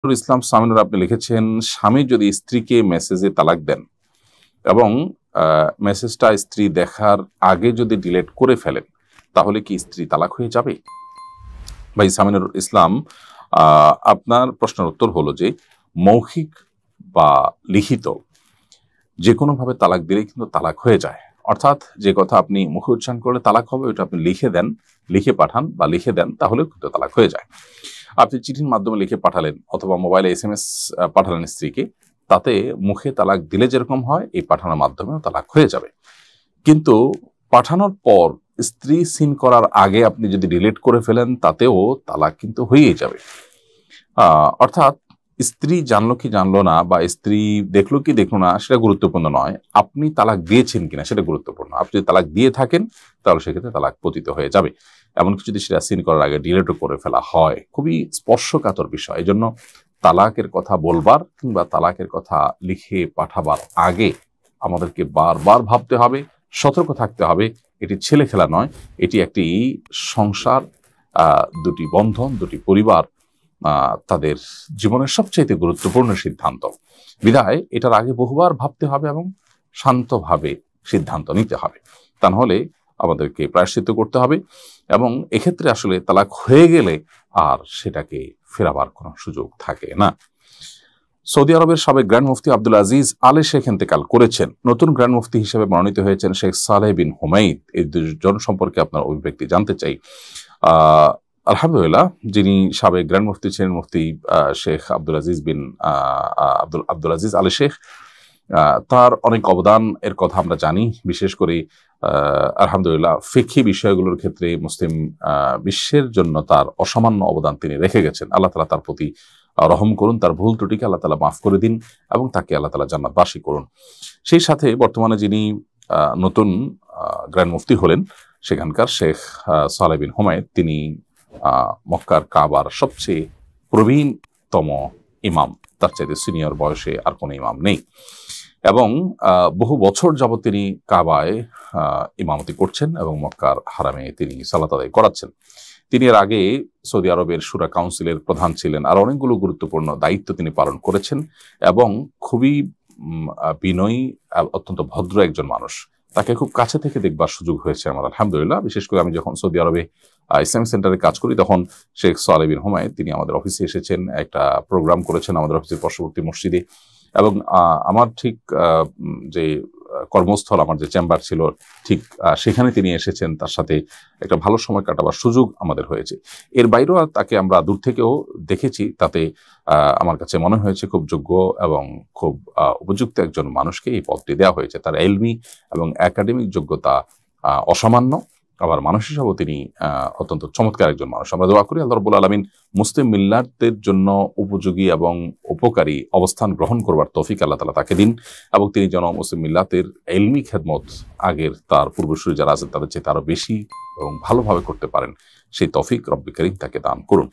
ইসলাম সামিনুর আপনি লিখেছেন, স্বামী যদি স্ত্রীকে মেসেজে তালাক দেন এবং মেসেজটা স্ত্রী দেখার আগে যদি ডিলিট করে ফেলেন, তাহলে কি স্ত্রী তালাক হয়ে যাবে? ভাই সামিনুর ইসলাম, আপনার প্রশ্নের উত্তর হলো যে মৌখিক বা লিখিত যে কোনোভাবে তালাক দিলেই কিন্তু তালাক হয়ে যায়। অর্থাৎ যে কথা আপনি মুখে উচ্চারণ করলে তালাক হবে, ওটা আপনি লিখে দেন, লিখে পাঠান বা লিখে দেন, তাহলেও কিন্তু তালাক হয়ে যায়। আপনি চিঠির মাধ্যমে লিখে পাঠালেন অথবা মোবাইলে SMS পাঠালেন স্ত্রীকে, তাতে মুখে তালাক দিলে যেরকম হয়, এই পাঠানোর মাধ্যমেও তালাক হয়ে যাবে। কিন্তু পাঠানোর পর স্ত্রী সিন করার আগে আপনি যদি ডিলিট করে ফেলেন, তাতেও তালাক কিন্তু হয়েই যাবে। অর্থাৎ স্ত্রী জানলো কি জানলো না, বা স্ত্রী দেখলো কি দেখলো না, সেটা গুরুত্বপূর্ণ নয়, আপনি তালাক দিয়েছেন কিনা সেটা গুরুত্বপূর্ণ। আপনি যদি তালাক দিয়ে থাকেন, তাহলে সেক্ষেত্রে তালাক পতিত হয়ে যাবে। এমনকি যদি সেটা সিন করার আগে ডিলিটও করে ফেলা হয়, খুবই স্পর্শকাতর বিষয়। এই জন্য তালাকের কথা বলবার কিংবা তালাকের কথা লিখে পাঠাবার আগে আমাদেরকে বারবার ভাবতে হবে, সতর্ক থাকতে হবে। এটি ছেলে খেলা নয়, এটি একটি সংসার, দুটি বন্ধন, দুটি পরিবার, তাদের জীবনের সবচেয়ে গুরুত্বপূর্ণ সিদ্ধান্ত। বিধায় এটার আগে বহুবার ভাবতে হবে এবং শান্তভাবে সিদ্ধান্ত নিতে হবে। তা নাহলে আমাদেরকে প্রায়শ্চিত্ত করতে হবে, এবং এক্ষেত্রে আসলে তালাক হয়ে গেলে আর সেটাকে ফেরাবার কোনো সুযোগ থাকে না। সৌদি আরবের সাবেক গ্র্যান্ড মুফতি আব্দুল আজিজ আলে শেখ ইন্তেকাল করেছেন। নতুন গ্র্যান্ড মুফতি হিসেবে মনোনীত হয়েছেন শেখ সালেহ বিন হুমাইদ। এই দুজন সম্পর্কে আপনার অভিব্যক্তি জানতে চাই। আলহামদুলিল্লাহ, যিনি সাবেক গ্র্যান্ড মুফতি ছিলেন, মুফতি শেখ আব্দুল আজিজ বিন আব্দুল আজিজ আলে শেখ, তার অনেক অবদান এর কথা আমরা জানি। বিশেষ করে আলহামদুলিল্লাহ ফিকহি বিষয়গুলোর ক্ষেত্রে মুসলিম বিশ্বের জন্য তার অসামান্য অবদান তিনি রেখে গেছেন। আল্লাহ তাআলা তার প্রতি রহম করুন, তার ভুল ত্রুটিকে আল্লাহ তাআলা মাফ করে দিন এবং তাকে আল্লাহ তাআলা জান্নাতবাসী করুন। সেই সাথে বর্তমানে যিনি নতুন গ্র্যান্ড মুফতি হলেন, সেখানকার শেখ সালেহ বিন হুমায়দ, তিনি মক্কার কাবার সবচেয়ে প্রবীণতম ইমাম। তার চাইতে সিনিয়র বয়সে আর কোনো ইমাম নেই, এবং বহু বছর যাবৎ তিনি কাবায় ইমামতি করছেন এবং মক্কার হারামে তিনি সালাত আদায় করাচ্ছেন। তিনি এর আগে সৌদি আরবের শুরা কাউন্সিলের প্রধান ছিলেন, আর অনেকগুলো গুরুত্বপূর্ণ দায়িত্ব তিনি পালন করেছেন, এবং খুবই বিনয়ী, অত্যন্ত ভদ্র একজন মানুষ। তাকে খুব কাছে থেকে দেখবার সুযোগ হয়েছে আমার, আলহামদুলিল্লাহ। বিশেষ করে আমি যখন সৌদি আরবে ইসলামিক সেন্টারে কাজ করি, তখন শেখ সালেহ বিন হুমায়দ তিনি আমাদের অফিসে এসেছেন, একটা প্রোগ্রাম করেছেন আমাদের অফিসের পার্শ্ববর্তী মসজিদে, এবং আমার ঠিক যে কর্মস্থল, আমার যে চেম্বার ছিল, ঠিক সেখানে তিনি এসেছেন। তার সাথে একটা ভালো সময় কাটাবার সুযোগ আমাদের হয়েছে। এর বাইরেও তাকে আমরা দূর থেকেও দেখেছি, তাতে আমার কাছে মনে হয়েছে খুব যোগ্য এবং খুব উপযুক্ত একজন মানুষকে এই পদটি দেওয়া হয়েছে। তার ইলমি এবং একাডেমিক যোগ্যতা অসামান্য, আবার মানুষ হিসাবেও তিনি অত্যন্ত চমৎকার একজন মানুষ। আমরা দোয়া করি আল্লাহ রাব্বুল আলামিন মুসলিম মিল্লাতের জন্য উপযোগী এবং উপকারী অবস্থান গ্রহণ করবার তৌফিক আল্লাহ তাআলা তাকে দিন, এবং তিনি যেন মুসলিম মিল্লাতের ইলমি খেদমত আগের তার পূর্বসূরি যারা আছেন তাদের চেয়ে আরো বেশি এবং ভালোভাবে করতে পারেন, সেই তৌফিক রব্বি করিম তাকে দান করুন।